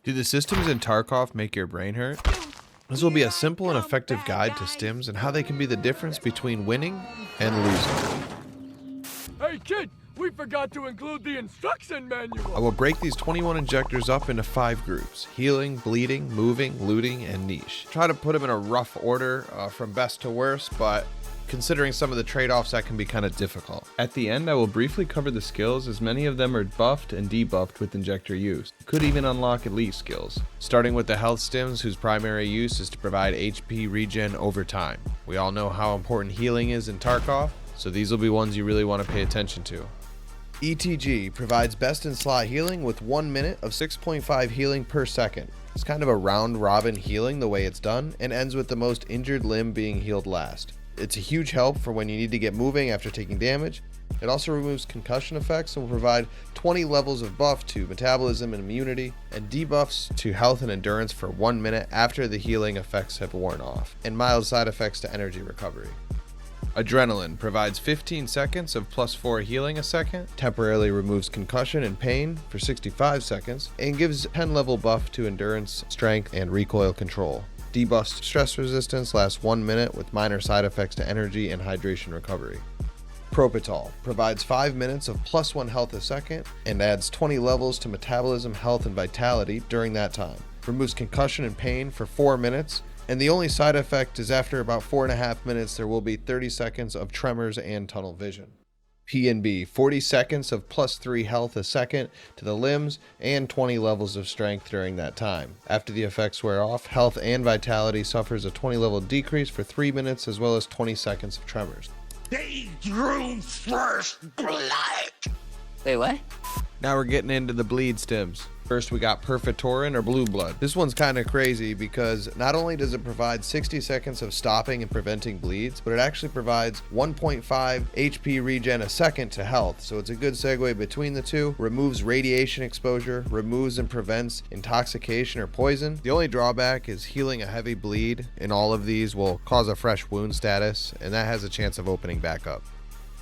Do the systems in Tarkov make your brain hurt? This will be a simple and effective guide to stims and how they can be the difference between winning and losing. Hey kid, we forgot to include the instruction manual. I will break these 21 injectors up into 5 groups: healing, bleeding, moving, looting, and niche. Try to put them in a rough order from best to worst, but considering some of the trade-offs, that can be kind of difficult. At the end, I will briefly cover the skills, as many of them are buffed and debuffed with injector use. You could even unlock elite skills. Starting with the health stims, whose primary use is to provide HP regen over time. We all know how important healing is in Tarkov, so these will be ones you really want to pay attention to. ETG provides best in slot healing with 1 minute of 6.5 healing per second. It's kind of a round robin healing the way it's done, and ends with the most injured limb being healed last. It's a huge help for when you need to get moving after taking damage. It also removes concussion effects and will provide 20 levels of buff to metabolism and immunity, and debuffs to health and endurance for 1 minute after the healing effects have worn off, and mild side effects to energy recovery. Adrenaline provides 15 seconds of +4 healing a second, temporarily removes concussion and pain for 65 seconds, and gives 10 level buff to endurance, strength, and recoil control. Debuffs stress resistance lasts 1 minute with minor side effects to energy and hydration recovery. Propital provides 5 minutes of +1 health a second and adds 20 levels to metabolism, health, and vitality during that time. Removes concussion and pain for 4 minutes, and the only side effect is after about 4.5 minutes there will be 30 seconds of tremors and tunnel vision. P&B, 40 seconds of +3 health a second to the limbs and 20 levels of strength during that time. After the effects wear off, health and vitality suffers a 20 level decrease for 3 minutes as well as 20 seconds of tremors. They drew first blood. Wait, what? Now we're getting into the bleed stims. First we got Perfitorin or Blue Blood. This one's kind of crazy because not only does it provide 60 seconds of stopping and preventing bleeds, but it actually provides 1.5 HP regen a second to health. So it's a good segue between the two. Removes radiation exposure, removes and prevents intoxication or poison. The only drawback is healing a heavy bleed in all of these will cause a fresh wound status, and that has a chance of opening back up.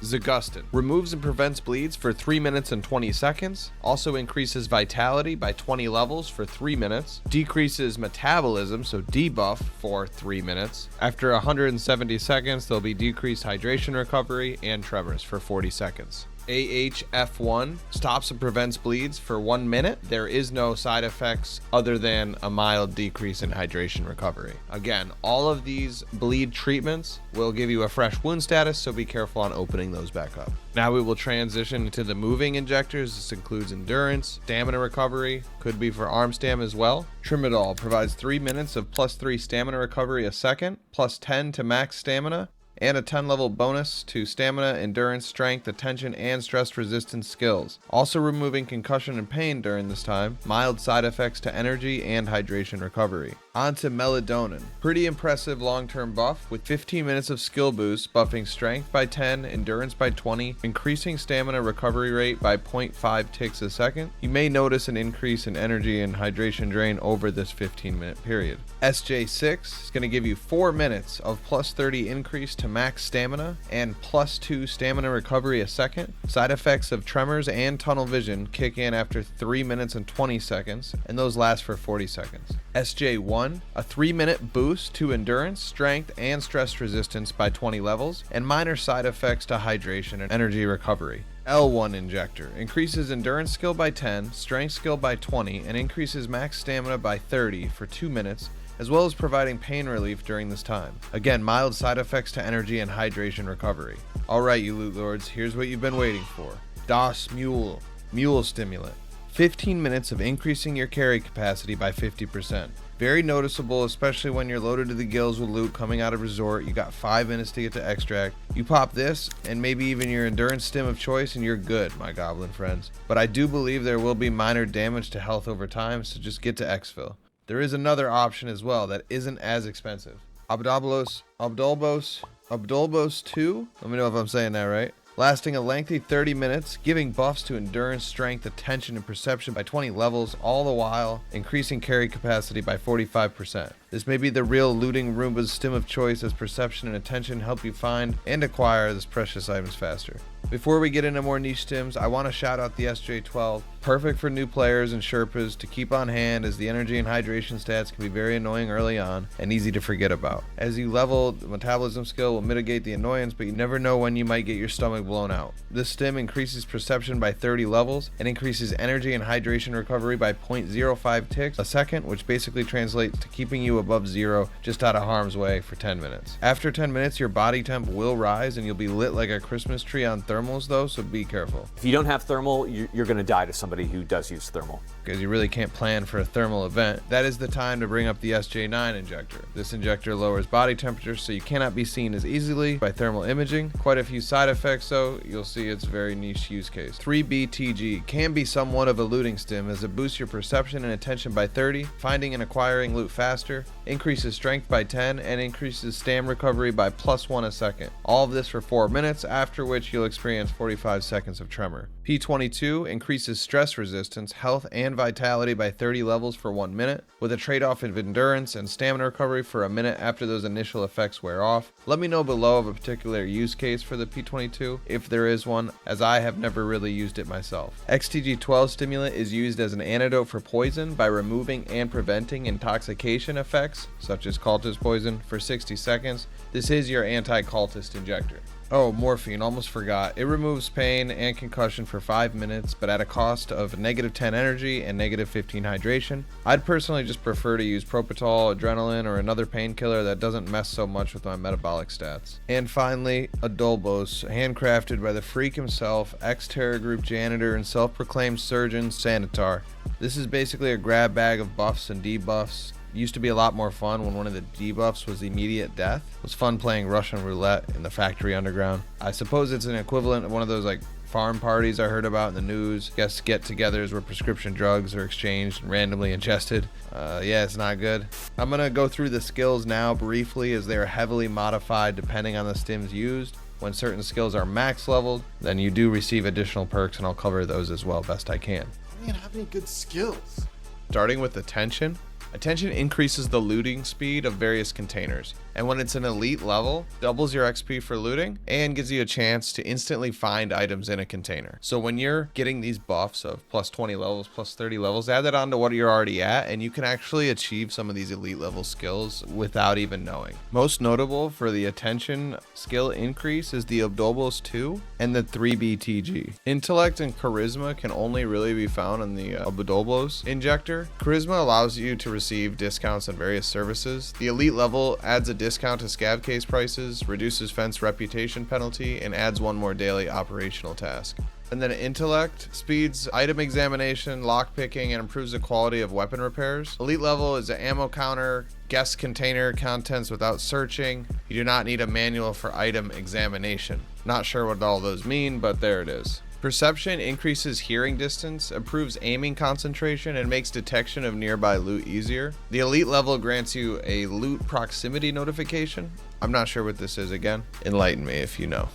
Zagustin removes and prevents bleeds for 3 minutes and 20 seconds, also increases vitality by 20 levels for 3 minutes, decreases metabolism, so debuff, for 3 minutes. After 170 seconds, there'll be decreased hydration recovery and tremors for 40 seconds. AHF1 stops and prevents bleeds for 1 minute. There is no side effects other than a mild decrease in hydration recovery. Again, all of these bleed treatments will give you a fresh wound status, so be careful on opening those back up. Now we will transition into the moving injectors. This includes endurance, stamina recovery, could be for arm stam as well. Trimidol provides 3 minutes of +3 stamina recovery a second, +10 to max stamina, and a 10 level bonus to stamina, endurance, strength, attention, and stress resistance skills. Also removing concussion and pain during this time, mild side effects to energy and hydration recovery. On to Melatonin. Pretty impressive long-term buff with 15 minutes of skill boost, buffing strength by 10, endurance by 20, increasing stamina recovery rate by 0.5 ticks a second. You may notice an increase in energy and hydration drain over this 15-minute period. SJ6 is going to give you 4 minutes of +30 increase to max stamina and +2 stamina recovery a second. Side effects of tremors and tunnel vision kick in after 3 minutes and 20 seconds, and those last for 40 seconds. SJ1, a 3-minute boost to endurance, strength, and stress resistance by 20 levels, and minor side effects to hydration and energy recovery. L1 Injector increases endurance skill by 10, strength skill by 20, and increases max stamina by 30 for 2 minutes, as well as providing pain relief during this time. Again, mild side effects to energy and hydration recovery. Alright, you loot lords, here's what you've been waiting for. Das Mule, Mule Stimulant. 15 minutes of increasing your carry capacity by 50%. Very noticeable, especially when you're loaded to the gills with loot coming out of resort. You got 5 minutes to get to extract. You pop this, and maybe even your endurance stim of choice, and you're good, my goblin friends. But I do believe there will be minor damage to health over time, so just get to exfil. There is another option as well that isn't as expensive. Abdolbos 2? Let me know if I'm saying that right. Lasting a lengthy 30 minutes, giving buffs to endurance, strength, attention, and perception by 20 levels, all the while increasing carry capacity by 45%. This may be the real looting Roomba's stim of choice, as perception and attention help you find and acquire this precious items faster. Before we get into more niche stims, I want to shout out the SJ12. Perfect for new players and Sherpas to keep on hand, as the energy and hydration stats can be very annoying early on and easy to forget about. As you level, the metabolism skill will mitigate the annoyance, but you never know when you might get your stomach blown out. This stim increases perception by 30 levels and increases energy and hydration recovery by 0.05 ticks a second, which basically translates to keeping you above zero, just out of harm's way for 10 minutes. After 10 minutes, your body temp will rise and you'll be lit like a Christmas tree on thermals though, so be careful. If you don't have thermal, you're going to die to somebody who does use thermal. Because you really can't plan for a thermal event. That is the time to bring up the SJ9 injector. This injector lowers body temperature so you cannot be seen as easily by thermal imaging. Quite a few side effects though, you'll see it's very niche use case. 3BTG can be somewhat of a looting stim, as it boosts your perception and attention by 30, finding and acquiring loot faster, increases strength by 10, and increases stam recovery by +1 a second. All of this for 4 minutes, after which you'll experience 45 seconds of tremor. P22 increases stress resistance, health, and vitality by 30 levels for 1 minute, with a trade-off of endurance and stamina recovery for a minute after those initial effects wear off. Let me know below of a particular use case for the P22, if there is one, as I have never really used it myself. XTG12 stimulant is used as an antidote for poison by removing and preventing intoxication effects, such as cultist poison, for 60 seconds. This is your anti-cultist injector. Oh, morphine, almost forgot. It removes pain and concussion for 5 minutes, but at a cost of -10 energy and -15 hydration. I'd personally just prefer to use Propital, adrenaline, or another painkiller that doesn't mess so much with my metabolic stats. And finally, Adolbos, handcrafted by the freak himself, ex-Terror Group janitor and self-proclaimed surgeon Sanitar. This is basically a grab bag of buffs and debuffs. Used to be a lot more fun when one of the debuffs was immediate death. It was fun playing Russian roulette in the factory underground. I suppose it's an equivalent of one of those like farm parties I heard about in the news. Guess get-togethers where prescription drugs are exchanged and randomly ingested. Yeah, it's not good. I'm gonna go through the skills now briefly, as they are heavily modified depending on the stims used. When certain skills are max leveled, then you do receive additional perks, and I'll cover those as well best I can. I don't even have any good skills. Starting with attention. Attention increases the looting speed of various containers, and when it's an elite level, doubles your XP for looting and gives you a chance to instantly find items in a container. So when you're getting these buffs of +20 levels, +30 levels, add that on to what you're already at, and you can actually achieve some of these elite level skills without even knowing. Most notable for the attention skill increase is the Obdobos 2 and the 3BTG. Intellect and Charisma can only really be found in the Obdobos injector. Charisma allows you to receive discounts on various services. The elite level adds a discount to scav case prices, reduces fence reputation penalty, and adds one more daily operational task. And then Intellect speeds item examination, lockpicking, and improves the quality of weapon repairs. Elite level is an ammo counter, guest container contents without searching. You do not need a manual for item examination. Not sure what all those mean, but there it is. Perception increases hearing distance, improves aiming concentration, and makes detection of nearby loot easier. The elite level grants you a loot proximity notification. I'm not sure what this is again. Enlighten me if you know.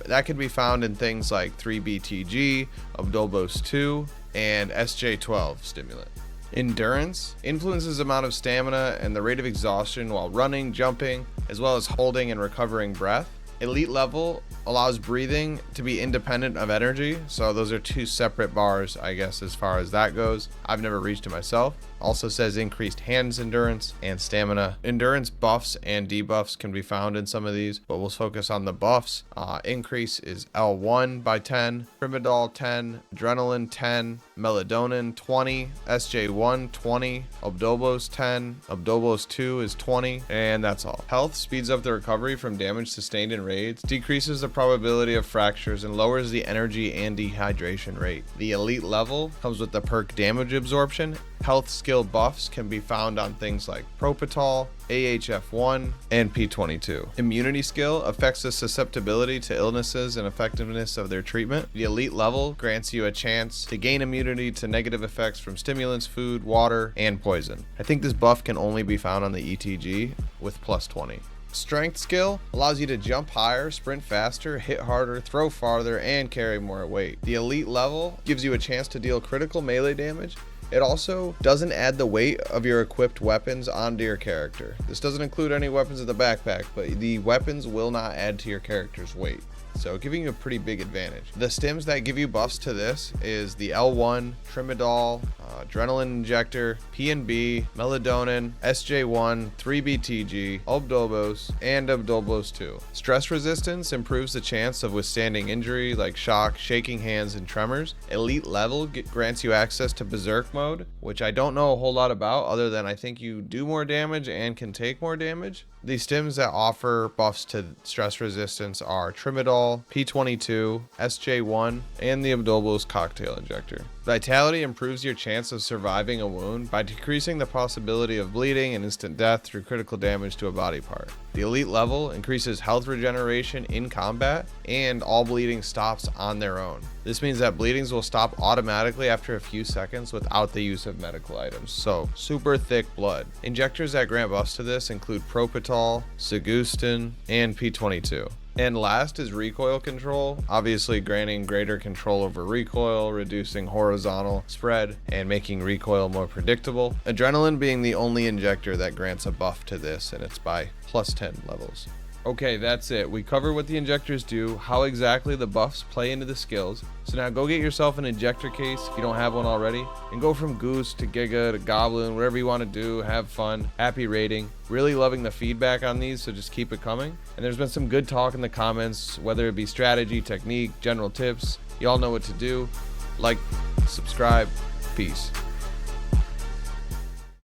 That can be found in things like 3BTG, Obdobos 2, and SJ12 stimulant. Endurance influences the amount of stamina and the rate of exhaustion while running, jumping, as well as holding and recovering breath. Elite level allows breathing to be independent of energy, so those are two separate bars, I guess, as far as that goes. I've never reached it myself. Also says increased hands endurance and stamina. Endurance buffs and debuffs can be found in some of these, but we'll focus on the buffs. Increase is L1 by 10, Primadol 10, Adrenaline 10, Melatonin 20, SJ1 20, Obdobos 10, Obdobos 2 is 20, and that's all. Health speeds up the recovery from damage sustained in raids, decreases the probability of fractures, and lowers the energy and dehydration rate. The elite level comes with the perk damage absorption. Health skill buffs can be found on things like Propital, AHF1, and P22. Immunity skill affects the susceptibility to illnesses and effectiveness of their treatment. The elite level grants you a chance to gain immunity to negative effects from stimulants, food, water, and poison. I think this buff can only be found on the ETG with +20. Strength skill allows you to jump higher, sprint faster, hit harder, throw farther, and carry more weight. The elite level gives you a chance to deal critical melee damage It also doesn't add the weight of your equipped weapons onto your character. This doesn't include any weapons in the backpack, but the weapons will not add to your character's weight, so giving you a pretty big advantage. The stims that give you buffs to this is the L1, Trimidol, Adrenaline Injector, P&B, Melatonin, SJ1, 3BTG, Obdobos, and Obdobos 2. Stress resistance improves the chance of withstanding injury like shock, shaking hands, and tremors. Elite level grants you access to Berserk mode, which I don't know a whole lot about other than I think you do more damage and can take more damage. The stims that offer buffs to stress resistance are Trimidol, P22, SJ1, and the Obdobos Cocktail Injector. Vitality improves your chance of surviving a wound by decreasing the possibility of bleeding and instant death through critical damage to a body part. The elite level increases health regeneration in combat, and all bleeding stops on their own. This means that bleedings will stop automatically after a few seconds without the use of medical items, so super thick blood. Injectors that grant buffs to this include Propitol, Sigustin, and P22. And last is recoil control, obviously granting greater control over recoil, reducing horizontal spread, and making recoil more predictable. Adrenaline being the only injector that grants a buff to this, and it's by plus 10 levels. Okay, that's it. We cover what the injectors do, how exactly the buffs play into the skills. So now go get yourself an injector case if you don't have one already, and go from Goose to Giga to Goblin, whatever you want to do, have fun, happy rating. Really loving the feedback on these, so just keep it coming. And there's been some good talk in the comments, whether it be strategy, technique, general tips. Y'all know what to do. Like, subscribe, peace.